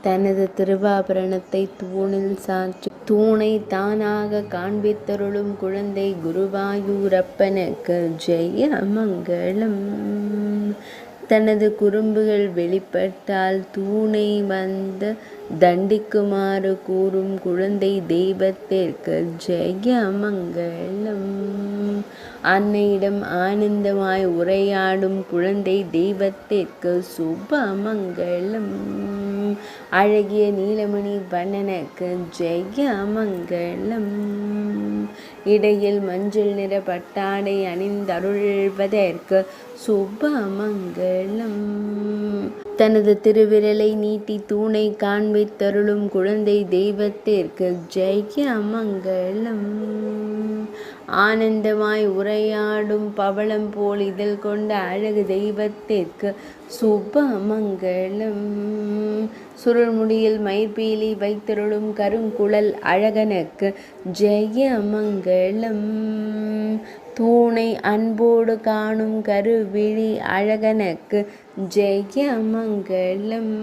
தனது திருவாபரணத்தை தூணில் சாற்றி தூணை தானாக காண்பித்தருளும் குழந்தை குருவாயூரப்பனுக்கு ஜெய மங்களம். தனது குறும்புகள் வெளிப்பட்டால் தூணை வந்து தண்டிக்குமாறு கூறும் குழந்தை தெய்வத்திற்கு ஜெய மங்களம். அன்னையிடம் ஆனந்தமாய் உரையாடும் குழந்தை தெய்வத்திற்கு சுப மங்களம். அழகிய நீலமணி வண்ணனுக்கு ஜெய மங்களம். இடையில் மஞ்சள் நிற பட்டாடை அணிந்தருள்வதற்கு சுப மங்களம். தனது திருவிரலை நீட்டி தூணை காண்பித்தருளும் குழந்தை தெய்வத்திற்கு ஜெய மங்களம். ஆனந்தமாய் உரையாடும் பவளம் போல் இதழ் கொண்ட அழகு தெய்வத்திற்கு சுப மங்களம். சுருள்முடியில் மயிர்பீலி வைத்தருளும் கருங்குழல் அழகனுக்கு ஜெய மங்களம். தூணை அன்போடு காணும் கருவிழி அழகனுக்கு ஜெய மங்களம்.